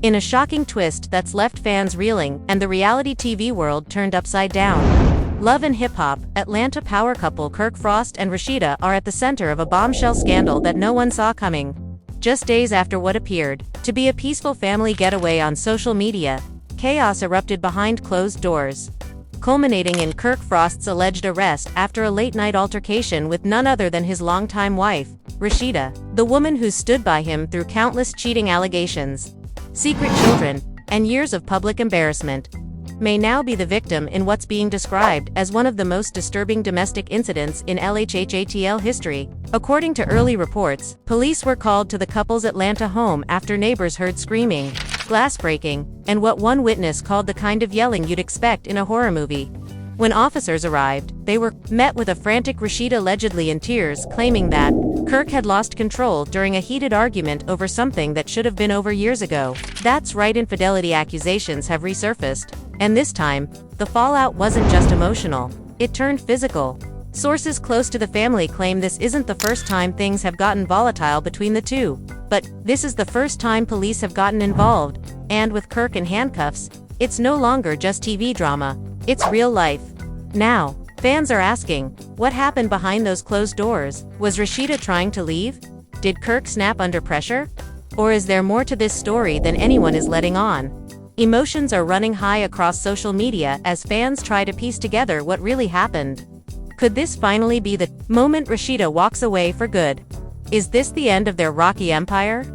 In a shocking twist that's left fans reeling and the reality TV world turned upside down. Love and hip-hop, Atlanta power couple Kirk Frost and Rasheeda are at the center of a bombshell scandal that no one saw coming. Just days after what appeared to be a peaceful family getaway on social media, chaos erupted behind closed doors, culminating in Kirk Frost's alleged arrest after a late-night altercation with none other than his longtime wife, Rasheeda, the woman who stood by him through countless cheating allegations, secret children, and years of public embarrassment, may now be the victim in what's being described as one of the most disturbing domestic incidents in LHHATL history. According to early reports, police were called to the couple's Atlanta home after neighbors heard screaming, glass breaking, and what one witness called the kind of yelling you'd expect in a horror movie. When officers arrived, they were met with a frantic Rasheeda allegedly in tears, claiming that Kirk had lost control during a heated argument over something that should have been over years ago. That's right, infidelity accusations have resurfaced, and this time, the fallout wasn't just emotional, it turned physical. Sources close to the family claim this isn't the first time things have gotten volatile between the two, but this is the first time police have gotten involved, and with Kirk in handcuffs, it's no longer just TV drama, it's real life. Now, fans are asking, what happened behind those closed doors? Was Rasheeda trying to leave? Did Kirk snap under pressure? Or is there more to this story than anyone is letting on? Emotions are running high across social media as fans try to piece together what really happened. Could this finally be the moment Rasheeda walks away for good? Is this the end of their rocky empire?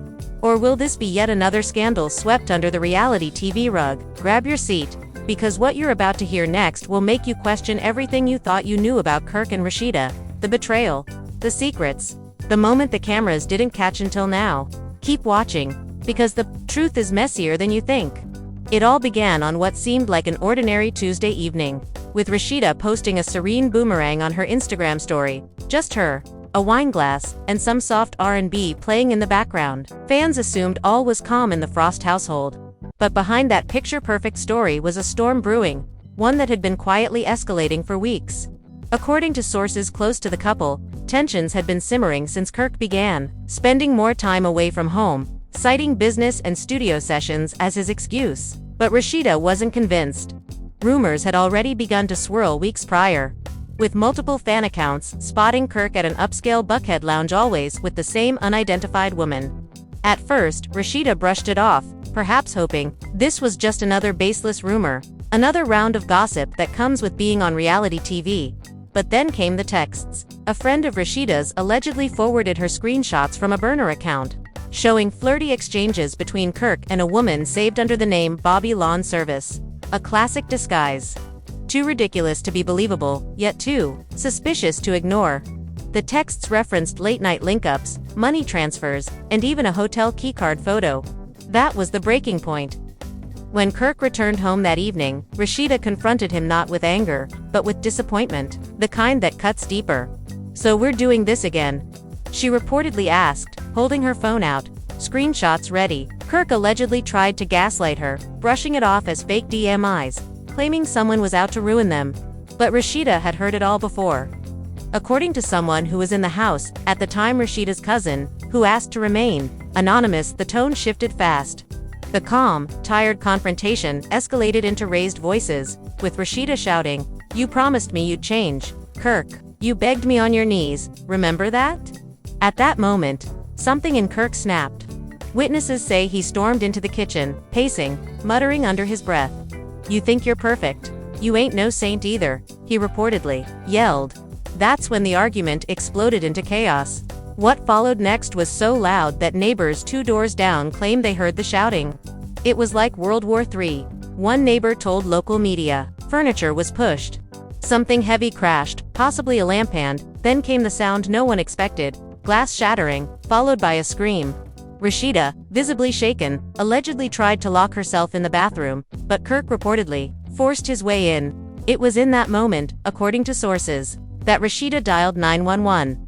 Or will this be yet another scandal swept under the reality TV rug? Grab your seat, because what you're about to hear next will make you question everything you thought you knew about Kirk and Rasheeda, the betrayal, the secrets, the moment the cameras didn't catch until now. Keep watching, because the truth is messier than you think. It all began on what seemed like an ordinary Tuesday evening, with Rasheeda posting a serene boomerang on her Instagram story, just her, a wine glass, and some soft R&B playing in the background. Fans assumed all was calm in the Frost household. But behind that picture-perfect story was a storm brewing, one that had been quietly escalating for weeks. According to sources close to the couple, tensions had been simmering since Kirk began spending more time away from home, citing business and studio sessions as his excuse. But Rasheeda wasn't convinced. Rumors had already begun to swirl weeks prior, with multiple fan accounts spotting Kirk at an upscale Buckhead lounge, always with the same unidentified woman. At first, Rasheeda brushed it off, perhaps hoping this was just another baseless rumor, another round of gossip that comes with being on reality TV. But then came the texts. A friend of Rasheeda's allegedly forwarded her screenshots from a burner account, showing flirty exchanges between Kirk and a woman saved under the name Bobby Lawn Service. A classic disguise. Too ridiculous to be believable, yet too suspicious to ignore. The texts referenced late-night link-ups, money transfers, and even a hotel keycard photo. That was the breaking point. When Kirk returned home that evening, Rasheeda confronted him not with anger, but with disappointment, the kind that cuts deeper. "So we're doing this again?" she reportedly asked, holding her phone out, screenshots ready. Kirk allegedly tried to gaslight her, brushing it off as fake DMIs, claiming someone was out to ruin them. But Rasheeda had heard it all before. According to someone who was in the house at the time, Rasheeda's cousin, who asked to remain anonymous, the tone shifted fast. The calm, tired confrontation escalated into raised voices, with Rasheeda shouting, "You promised me you'd change, Kirk. You begged me on your knees, remember that?" At that moment, something in Kirk snapped. Witnesses say he stormed into the kitchen, pacing, muttering under his breath. "You think you're perfect? You ain't no saint either," he reportedly yelled. That's when the argument exploded into chaos. What followed next was so loud that neighbors 2 doors down claimed they heard the shouting. It was like World War III. One neighbor told local media. Furniture was pushed. Something heavy crashed, possibly a lampstand, then came the sound no one expected, glass shattering, followed by a scream. Rasheeda, visibly shaken, allegedly tried to lock herself in the bathroom, but Kirk reportedly forced his way in. It was in that moment, according to sources, that Rasheeda dialed 911.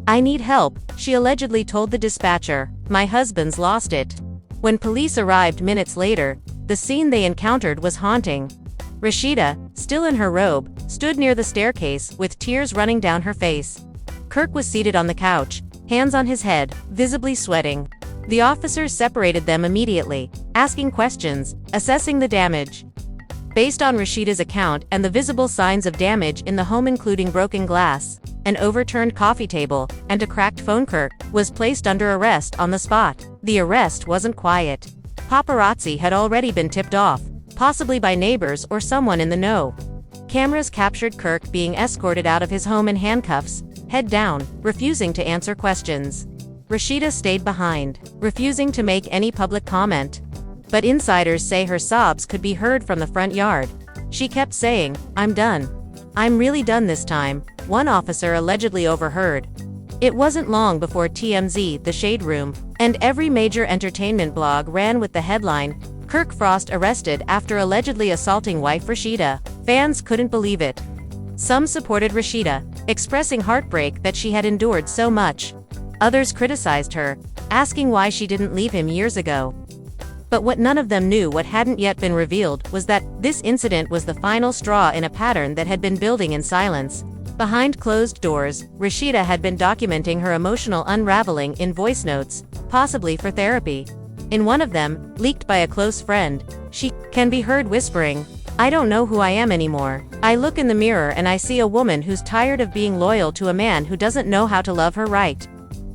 "I need help," she allegedly told the dispatcher. "My husband's lost it." When police arrived minutes later, the scene they encountered was haunting. Rasheeda, still in her robe, stood near the staircase with tears running down her face. Kirk was seated on the couch, hands on his head, visibly sweating. The officers separated them immediately, asking questions, assessing the damage. Based on Rasheeda's account and the visible signs of damage in the home, including broken glass, an overturned coffee table, and a cracked phone, Kirk was placed under arrest on the spot. The arrest wasn't quiet. Paparazzi had already been tipped off, possibly by neighbors or someone in the know. Cameras captured Kirk being escorted out of his home in handcuffs, head down, refusing to answer questions. Rasheeda stayed behind, refusing to make any public comment. But insiders say her sobs could be heard from the front yard. She kept saying, "I'm done. I'm really done this time," one officer allegedly overheard. It wasn't long before TMZ, The Shade Room, and every major entertainment blog ran with the headline, "Kirk Frost arrested after allegedly assaulting wife Rasheeda." Fans couldn't believe it. Some supported Rasheeda, expressing heartbreak that she had endured so much. Others criticized her, asking why she didn't leave him years ago. But what none of them knew, what hadn't yet been revealed, was that this incident was the final straw in a pattern that had been building in silence. Behind closed doors, Rasheeda had been documenting her emotional unraveling in voice notes, possibly for therapy. In one of them, leaked by a close friend, she can be heard whispering, "I don't know who I am anymore. I look in the mirror and I see a woman who's tired of being loyal to a man who doesn't know how to love her right."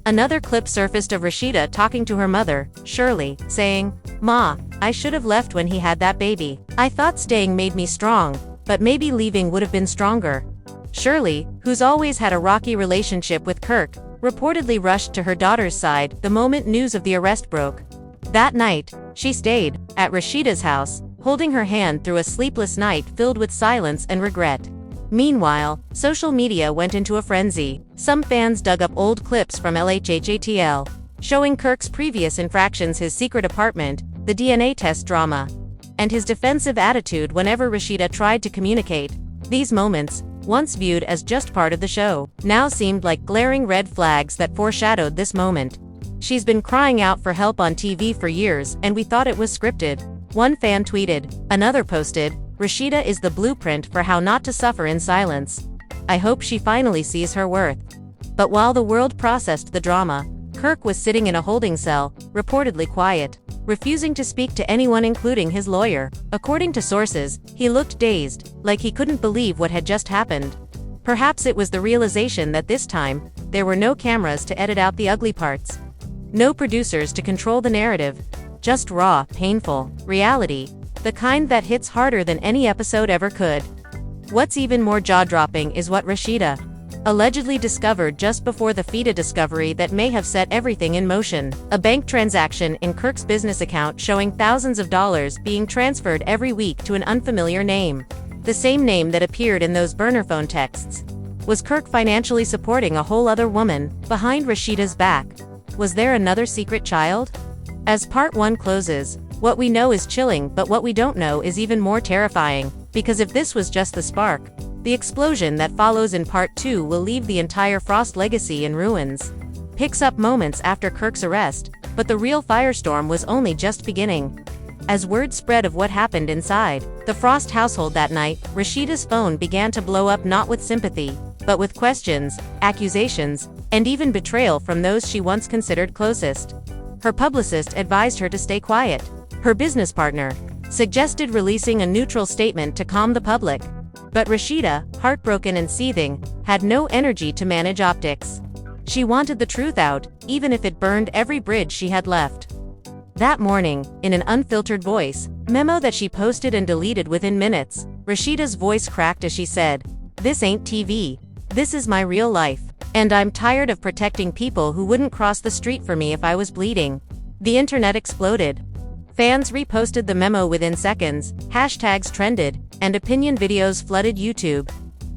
Another clip surfaced of Rasheeda talking to her mother, Shirley, saying, "Ma, I should have left when he had that baby. I thought staying made me strong, but maybe leaving would have been stronger." Shirley, who's always had a rocky relationship with Kirk, reportedly rushed to her daughter's side the moment news of the arrest broke. That night, she stayed at Rasheeda's house, holding her hand through a sleepless night filled with silence and regret. Meanwhile, social media went into a frenzy. Some fans dug up old clips from LHHATL, showing Kirk's previous infractions, his secret apartment, the DNA test drama, and his defensive attitude whenever Rasheeda tried to communicate. These moments, once viewed as just part of the show, now seemed like glaring red flags that foreshadowed this moment. "She's been crying out for help on TV for years and we thought it was scripted," one fan tweeted. Another posted, "Rasheeda is the blueprint for how not to suffer in silence. I hope she finally sees her worth." But while the world processed the drama, Kirk was sitting in a holding cell, reportedly quiet, refusing to speak to anyone, including his lawyer. According to sources, he looked dazed, like he couldn't believe what had just happened. Perhaps it was the realization that this time, there were no cameras to edit out the ugly parts. No producers to control the narrative. Just raw, painful reality. The kind that hits harder than any episode ever could. What's even more jaw-dropping is what Rasheeda allegedly discovered just before the FIDA discovery that may have set everything in motion. A bank transaction in Kirk's business account showing thousands of dollars being transferred every week to an unfamiliar name. The same name that appeared in those burner phone texts. Was Kirk financially supporting a whole other woman, behind Rasheeda's back? Was there another secret child? As part 1 closes, what we know is chilling, but what we don't know is even more terrifying, because if this was just the spark, the explosion that follows in part 2 will leave the entire Frost legacy in ruins. Picks up moments after Kirk's arrest, but the real firestorm was only just beginning. As word spread of what happened inside the Frost household that night, Rasheeda's phone began to blow up, not with sympathy, but with questions, accusations, and even betrayal from those she once considered closest. Her publicist advised her to stay quiet. Her business partner suggested releasing a neutral statement to calm the public. But Rasheeda, heartbroken and seething, had no energy to manage optics. She wanted the truth out, even if it burned every bridge she had left. That morning, in an unfiltered voice memo that she posted and deleted within minutes, Rasheeda's voice cracked as she said, "This ain't TV. This is my real life. And I'm tired of protecting people who wouldn't cross the street for me if I was bleeding." The internet exploded. Fans reposted the memo within seconds, hashtags trended, and opinion videos flooded YouTube.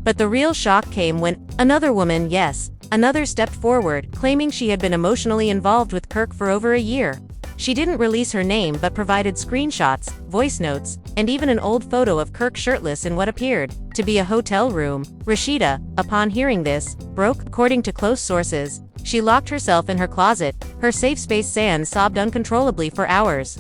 But the real shock came when another woman, yes, another, stepped forward, claiming she had been emotionally involved with Kirk for over a year. She didn't release her name but provided screenshots, voice notes, and even an old photo of Kirk shirtless in what appeared to be a hotel room. Rasheeda, upon hearing this, broke. According to close sources, she locked herself in her closet, her safe space, and sobbed uncontrollably for hours.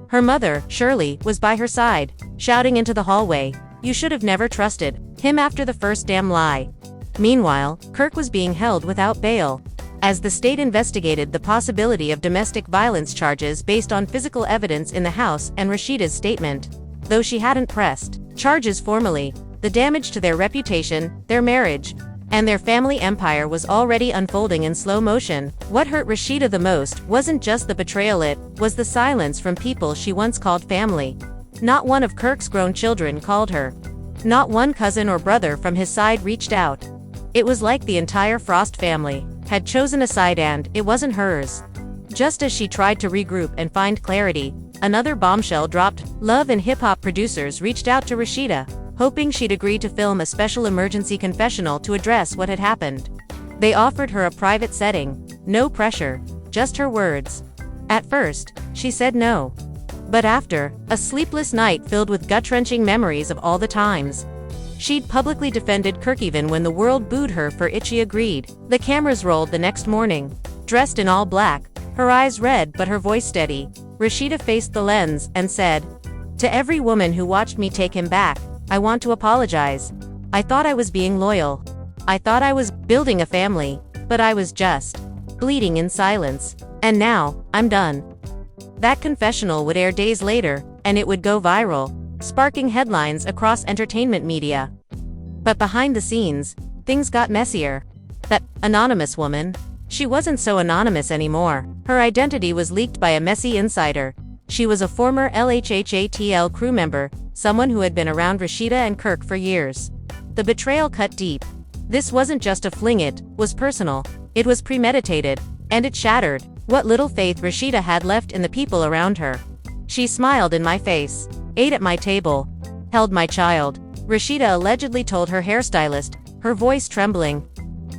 Her mother, Shirley, was by her side, shouting into the hallway, "You should have never trusted him after the first damn lie." Meanwhile, Kirk was being held without bail. as the state investigated the possibility of domestic violence charges based on physical evidence in the house and Rasheeda's statement. Though she hadn't pressed charges formally, the damage to their reputation, their marriage, and their family empire was already unfolding in slow motion. What hurt Rasheeda the most wasn't just the betrayal, it was the silence from people she once called family. Not one of Kirk's grown children called her. Not one cousin or brother from his side reached out. It was like the entire Frost family had chosen a side and it wasn't hers. Just as she tried to regroup and find clarity, another bombshell dropped. Love and Hip Hop producers reached out to Rasheeda, hoping she'd agree to film a special emergency confessional to address what had happened. They offered her a private setting, no pressure, just her words. At first, she said no. But after a sleepless night filled with gut-wrenching memories of all the times she'd publicly defended Kirk even when the world booed her for it, she agreed. The cameras rolled the next morning. Dressed in all black, her eyes red but her voice steady, Rasheeda faced the lens and said, "To every woman who watched me take him back, I want to apologize. I thought I was being loyal. I thought I was building a family, but I was just bleeding in silence. And now, I'm done." That confessional would air days later, and it would go viral, sparking headlines across entertainment media. But behind the scenes, things got messier. That anonymous woman, she wasn't so anonymous anymore. Her identity was leaked by a messy insider. She was a former LHHATL crew member, someone who had been around Rasheeda and Kirk for years. The betrayal cut deep. This wasn't just a fling, it was personal. It was premeditated, and it shattered what little faith Rasheeda had left in the people around her. She smiled in my face, ate at my table, held my child, Rasheeda allegedly told her hairstylist, her voice trembling.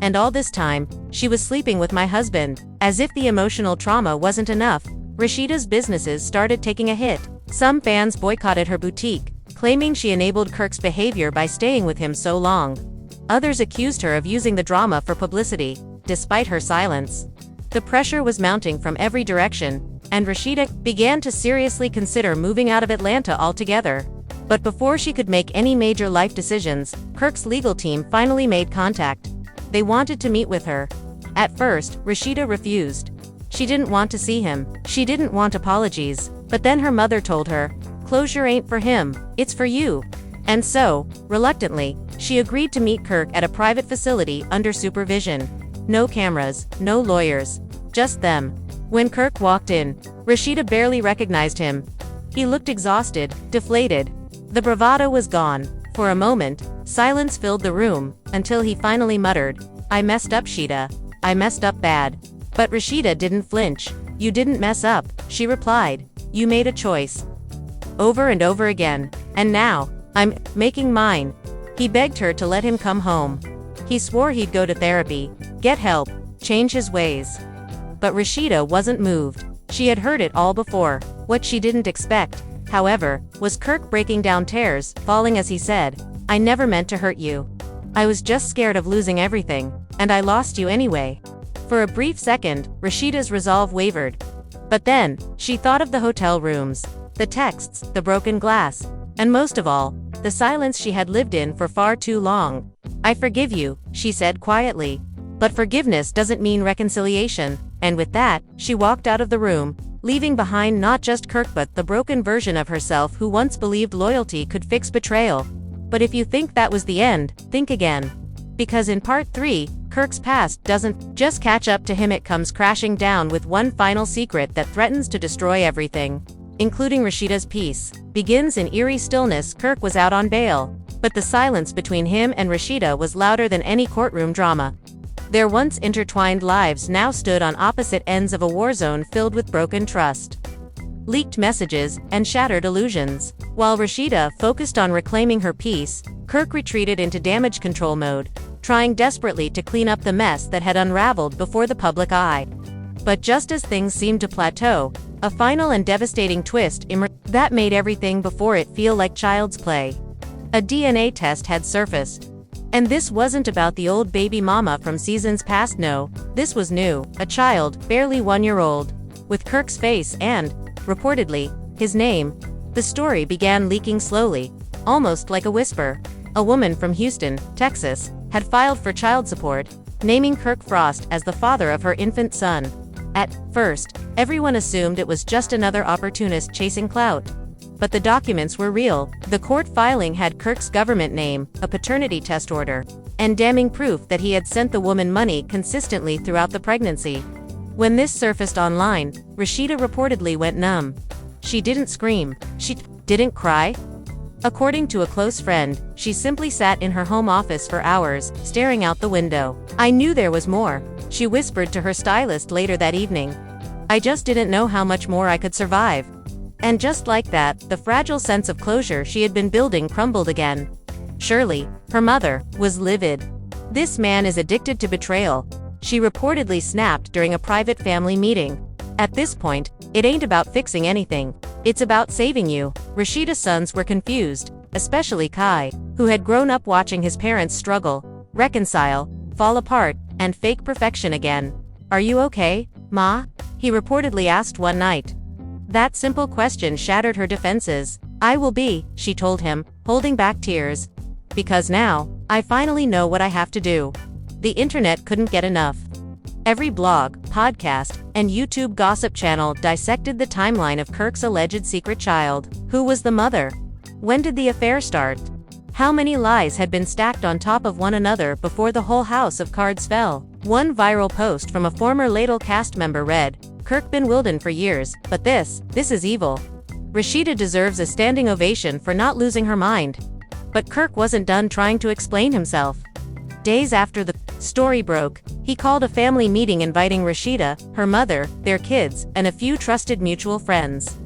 And all this time, she was sleeping with my husband. As if the emotional trauma wasn't enough, Rasheeda's businesses started taking a hit. Some fans boycotted her boutique, claiming she enabled Kirk's behavior by staying with him so long. Others accused her of using the drama for publicity, despite her silence. The pressure was mounting from every direction, and Rasheeda began to seriously consider moving out of Atlanta altogether. But before she could make any major life decisions, Kirk's legal team finally made contact. They wanted to meet with her. At first, Rasheeda refused. She didn't want to see him. She didn't want apologies. But then her mother told her, "Closure ain't for him, it's for you." And so, reluctantly, she agreed to meet Kirk at a private facility under supervision. No cameras, no lawyers, just them. When Kirk walked in, Rasheeda barely recognized him. He looked exhausted, deflated. The bravado was gone. For a moment, silence filled the room, until he finally muttered, "I messed up, Sheeda. I messed up bad." But Rasheeda didn't flinch. "You didn't mess up," she replied. "You made a choice." Over and over again. "And now, I'm making mine." He begged her to let him come home. He swore he'd go to therapy, get help, change his ways. But Rasheeda wasn't moved. She had heard it all before. What she didn't expect, however, was Kirk breaking down tears, falling as he said, "I never meant to hurt you. I was just scared of losing everything, and I lost you anyway." For a brief second, Rasheeda's resolve wavered. But then, she thought of the hotel rooms, the texts, the broken glass, and most of all, the silence she had lived in for far too long. "I forgive you," she said quietly. But forgiveness doesn't mean reconciliation, and with that, she walked out of the room, leaving behind not just Kirk but the broken version of herself who once believed loyalty could fix betrayal. But if you think that was the end, think again. Because in part 3, Kirk's past doesn't just catch up to him, it comes crashing down with one final secret that threatens to destroy everything, including Rasheeda's peace. Begins in eerie stillness. Kirk was out on bail, but the silence between him and Rasheeda was louder than any courtroom drama. Their once intertwined lives now stood on opposite ends of a war zone filled with broken trust, leaked messages, and shattered illusions. While Rasheeda focused on reclaiming her peace, Kirk retreated into damage control mode, trying desperately to clean up the mess that had unraveled before the public eye. But just as things seemed to plateau, a final and devastating twist emerged that made everything before it feel like child's play. A DNA test had surfaced. And this wasn't about the old baby mama from seasons past, no, this was new, a child, barely 1 year old, with Kirk's face and, reportedly, his name. The story began leaking slowly, almost like a whisper. A woman from Houston, Texas, had filed for child support, naming Kirk Frost as the father of her infant son. At first, everyone assumed it was just another opportunist chasing clout. But the documents were real. The court filing had Kirk's government name, a paternity test order, and damning proof that he had sent the woman money consistently throughout the pregnancy. When this surfaced online, Rasheeda reportedly went numb. She didn't scream. She didn't cry. According to a close friend, she simply sat in her home office for hours, staring out the window. "I knew there was more," she whispered to her stylist later that evening. "I just didn't know how much more I could survive." And just like that, the fragile sense of closure she had been building crumbled again. Shirley, her mother, was livid. "This man is addicted to betrayal," she reportedly snapped during a private family meeting. "At this point, it ain't about fixing anything. It's about saving you." Rasheeda's sons were confused, especially Kai, who had grown up watching his parents struggle, reconcile, fall apart, and fake perfection again. "Are you okay, Ma?" he reportedly asked one night. That simple question shattered her defenses. "I will be," she told him, holding back tears. "Because now, I finally know what I have to do." The internet couldn't get enough. Every blog, podcast, and YouTube gossip channel dissected the timeline of Kirk's alleged secret child. Who was the mother? When did the affair start? How many lies had been stacked on top of one another before the whole house of cards fell? One viral post from a former Ladle cast member read, "Kirk been Wilden for years, but this is evil." Rasheeda deserves a standing ovation for not losing her mind. But Kirk wasn't done trying to explain himself. Days after the story broke, he called a family meeting inviting Rasheeda, her mother, their kids, and a few trusted mutual friends.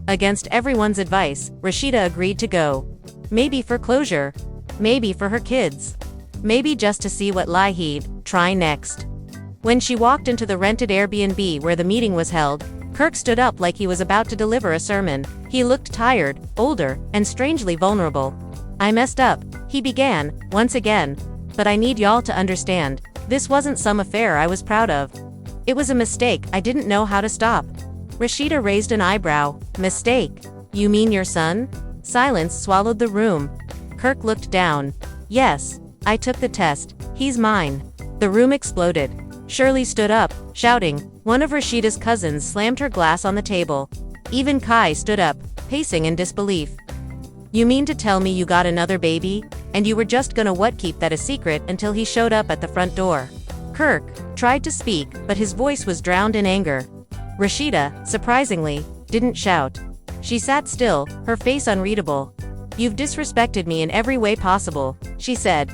Against everyone's advice, Rasheeda agreed to go. Maybe for closure. Maybe for her kids. Maybe just to see what lie he'd try next. When she walked into the rented Airbnb where the meeting was held, Kirk stood up like he was about to deliver a sermon. He looked tired, older, and strangely vulnerable. "I messed up," he began, once again. "But I need y'all to understand. This wasn't some affair I was proud of. It was a mistake I didn't know how to stop." Rasheeda raised an eyebrow. "Mistake? You mean your son?" Silence swallowed the room. Kirk looked down. "Yes, I took the test. He's mine." The room exploded. Shirley stood up, shouting. One of Rasheeda's cousins slammed her glass on the table. Even Kai stood up, pacing in disbelief. "You mean to tell me you got another baby? And you were just gonna keep that a secret until he showed up at the front door?" Kirk tried to speak, but his voice was drowned in anger. Rasheeda, surprisingly, didn't shout. She sat still, her face unreadable. "You've disrespected me in every way possible," she said,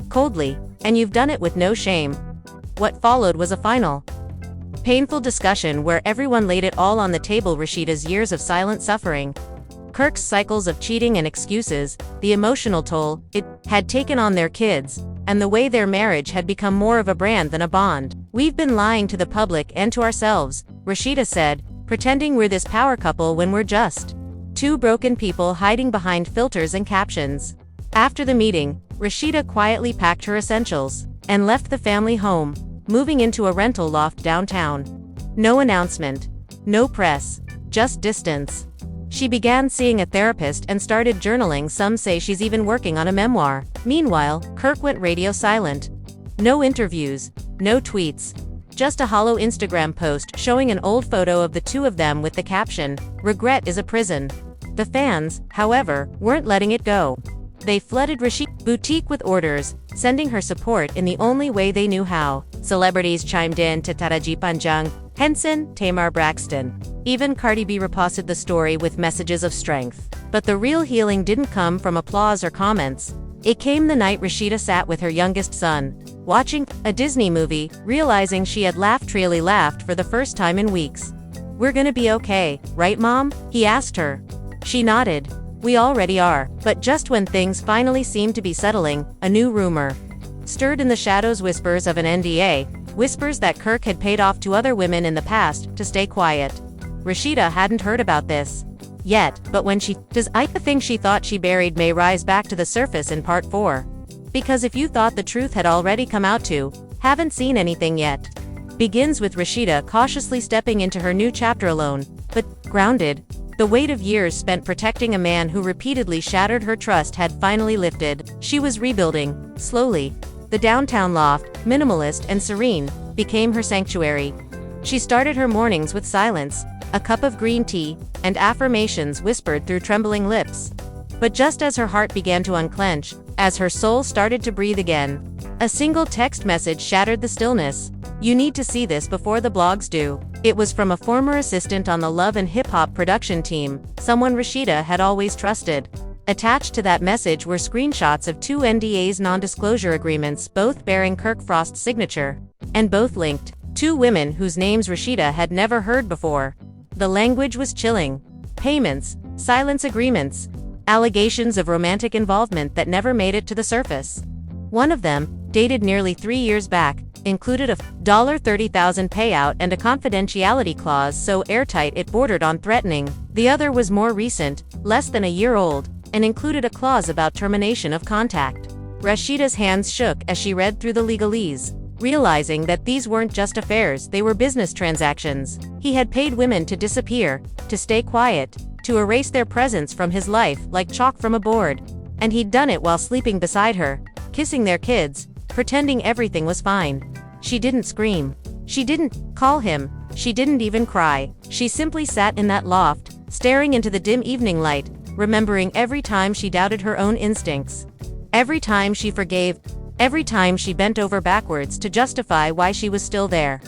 coldly, "and you've done it with no shame." What followed was a final, painful discussion where everyone laid it all on the table: Rasheeda's years of silent suffering, Kirk's cycles of cheating and excuses, the emotional toll it had taken on their kids, and the way their marriage had become more of a brand than a bond. "We've been lying to the public and to ourselves," Rasheeda said, "pretending we're this power couple when we're just two broken people hiding behind filters and captions." After the meeting, Rasheeda quietly packed her essentials and left the family home, moving into a rental loft downtown. No announcement. No press. Just distance. She began seeing a therapist and started journaling. Some say she's even working on a memoir. Meanwhile, Kirk went radio silent. No interviews. No tweets. Just a hollow Instagram post showing an old photo of the two of them with the caption, "Regret is a prison." The fans, however, weren't letting it go. They flooded Rasheeda's boutique with orders, sending her support in the only way they knew how. Celebrities chimed in: Taraji Panjang, Henson, Tamar Braxton. Even Cardi B reposted the story with messages of strength. But the real healing didn't come from applause or comments. It came the night Rasheeda sat with her youngest son, watching a Disney movie, realizing she had really laughed for the first time in weeks. "We're gonna be okay, right, Mom?" he asked her. She nodded. "We already are." But just when things finally seemed to be settling, a new rumor stirred in the shadows: whispers of an NDA, whispers that Kirk had paid off to other women in the past to stay quiet. Rasheeda hadn't heard about this yet, but when the thing she thought she buried may rise back to the surface in part 4. Because if you thought the truth had already come out, too, haven't seen anything yet. Begins with Rasheeda cautiously stepping into her new chapter alone, but grounded. The weight of years spent protecting a man who repeatedly shattered her trust had finally lifted. She was rebuilding, slowly. The downtown loft, minimalist and serene, became her sanctuary. She started her mornings with silence, a cup of green tea, and affirmations whispered through trembling lips. But just as her heart began to unclench, as her soul started to breathe again, a single text message shattered the stillness. "You need to see this before the blogs do." It was from a former assistant on the Love and Hip Hop production team, someone Rasheeda had always trusted. Attached to that message were screenshots of 2 NDA's non-disclosure agreements, both bearing Kirk Frost's signature, and both linked 2 women whose names Rasheeda had never heard before. The language was chilling. Payments, silence agreements, allegations of romantic involvement that never made it to the surface. One of them, dated nearly 3 years back, included a $30,000 payout and a confidentiality clause so airtight it bordered on threatening. The other was more recent, less than a year old, and included a clause about termination of contact. Rasheeda's hands shook as she read through the legalese, realizing that these weren't just affairs, they were business transactions. He had paid women to disappear, to stay quiet, to erase their presence from his life like chalk from a board. And he'd done it while sleeping beside her, kissing their kids, pretending everything was fine. She didn't scream. She didn't call him. She didn't even cry. She simply sat in that loft, staring into the dim evening light, remembering every time she doubted her own instincts. Every time she forgave. Every time she bent over backwards to justify why she was still there.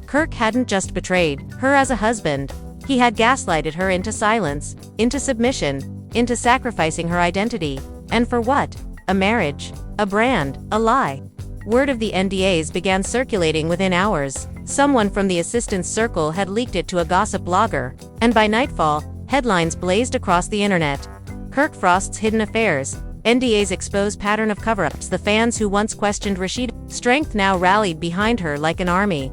Kirk hadn't just betrayed her as a husband. He had gaslighted her into silence, into submission, into sacrificing her identity. And for what? A marriage, a brand, a lie. Word of the NDAs began circulating within hours. Someone from the assistant's circle had leaked it to a gossip blogger, and by nightfall, headlines blazed across the internet. Kirk Frost's hidden affairs, NDA's exposed pattern of cover-ups. The fans who once questioned Rasheeda's strength now rallied behind her like an army.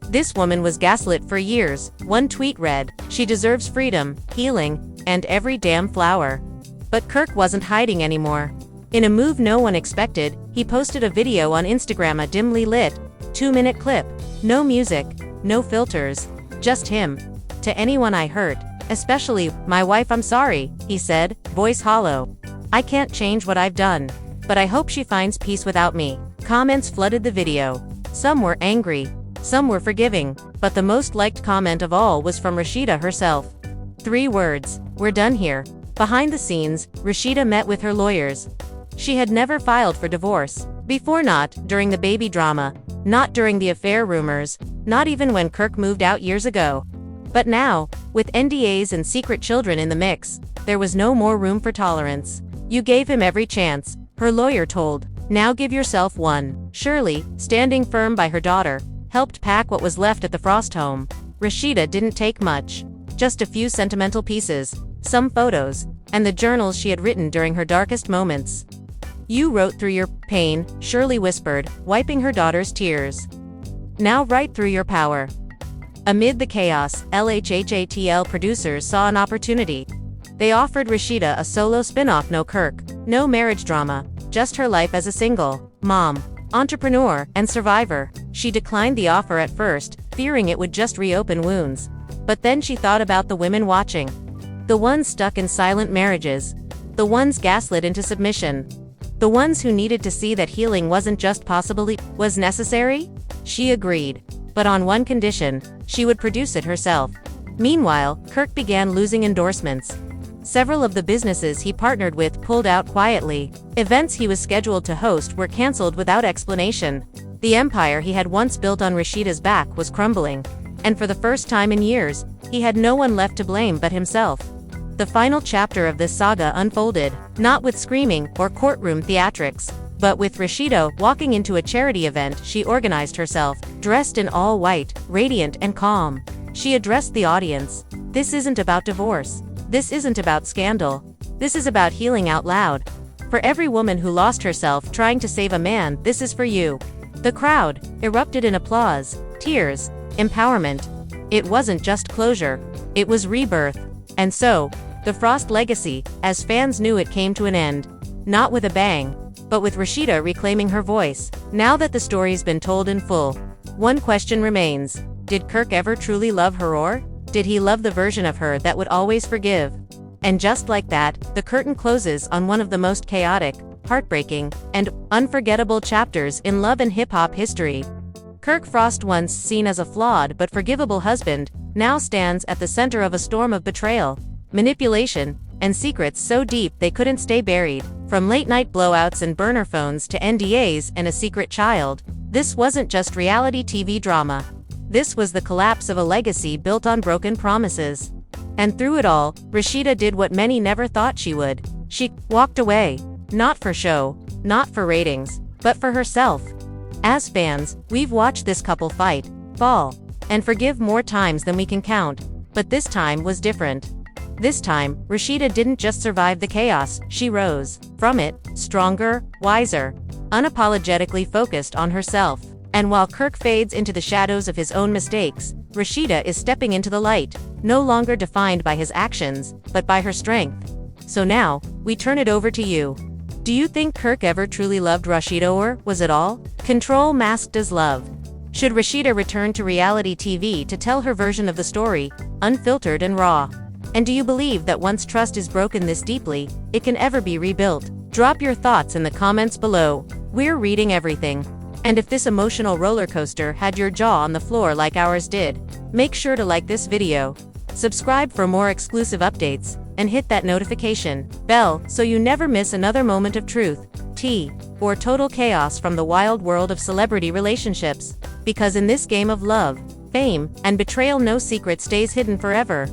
This woman was gaslit for years. One tweet read, "She deserves freedom, healing, and every damn flower." But Kirk wasn't hiding anymore. In a move no one expected, he posted a video on Instagram, a dimly lit, 2-minute clip. No music, no filters, just him. "To anyone I hurt, especially my wife, I'm sorry," he said, voice hollow. "I can't change what I've done, but I hope she finds peace without me." Comments flooded the video. Some were angry, some were forgiving, but the most liked comment of all was from Rasheeda herself. 3 words, "We're done here." Behind the scenes, Rasheeda met with her lawyers. She had never filed for divorce before, not during the baby drama, not during the affair rumors, not even when Kirk moved out years ago. But now, with NDAs and secret children in the mix, there was no more room for tolerance. "You gave him every chance," her lawyer told. "Now give yourself one." Shirley, standing firm by her daughter, helped pack what was left at the Frost home. Rasheeda didn't take much. Just a few sentimental pieces, some photos, and the journals she had written during her darkest moments. "You wrote through your pain," Shirley whispered, wiping her daughter's tears. "Now write through your power." Amid the chaos, LHHATL producers saw an opportunity. They offered Rasheeda a solo spin-off. No Kirk, no marriage drama, just her life as a single mom, entrepreneur, and survivor. She declined the offer at first, fearing it would just reopen wounds. But then she thought about the women watching. The ones stuck in silent marriages. The ones gaslit into submission. The ones who needed to see that healing wasn't just possible, it was necessary. She agreed. But on one condition, she would produce it herself. Meanwhile, Kirk began losing endorsements. Several of the businesses he partnered with pulled out quietly. Events he was scheduled to host were canceled without explanation. The empire he had once built on Rasheeda's back was crumbling. And for the first time in years, he had no one left to blame but himself. The final chapter of this saga unfolded, not with screaming or courtroom theatrics, but with Rasheeda walking into a charity event she organized herself, dressed in all white, radiant and calm. She addressed the audience. "This isn't about divorce. This isn't about scandal. This is about healing out loud. For every woman who lost herself trying to save a man, this is for you." The crowd erupted in applause, tears, empowerment. It wasn't just closure. It was rebirth. And so, the Frost legacy, as fans knew it, came to an end. Not with a bang, but with Rasheeda reclaiming her voice. Now that the story's been told in full, one question remains. Did Kirk ever truly love her, or did he love the version of her that would always forgive? And just like that, the curtain closes on one of the most chaotic, heartbreaking, and unforgettable chapters in love and hip-hop history. Kirk Frost, once seen as a flawed but forgivable husband, now stands at the center of a storm of betrayal, manipulation, and secrets so deep they couldn't stay buried. From late-night blowouts and burner phones to NDAs and a secret child, this wasn't just reality TV drama. This was the collapse of a legacy built on broken promises. And through it all, Rasheeda did what many never thought she would. She walked away. Not for show, not for ratings, but for herself. As fans, we've watched this couple fight, fall, and forgive more times than we can count. But this time was different. This time, Rasheeda didn't just survive the chaos, she rose from it, stronger, wiser, unapologetically focused on herself. And while Kirk fades into the shadows of his own mistakes, Rasheeda is stepping into the light, no longer defined by his actions, but by her strength. So now, we turn it over to you. Do you think Kirk ever truly loved Rasheeda, or was it all control masked as love? Should Rasheeda return to reality TV to tell her version of the story, unfiltered and raw? And do you believe that once trust is broken this deeply, it can ever be rebuilt? Drop your thoughts in the comments below. We're reading everything. And if this emotional roller coaster had your jaw on the floor like ours did, make sure to like this video, subscribe for more exclusive updates, and hit that notification bell so you never miss another moment of truth, tea, or total chaos from the wild world of celebrity relationships. Because in this game of love, fame, and betrayal, no secret stays hidden forever.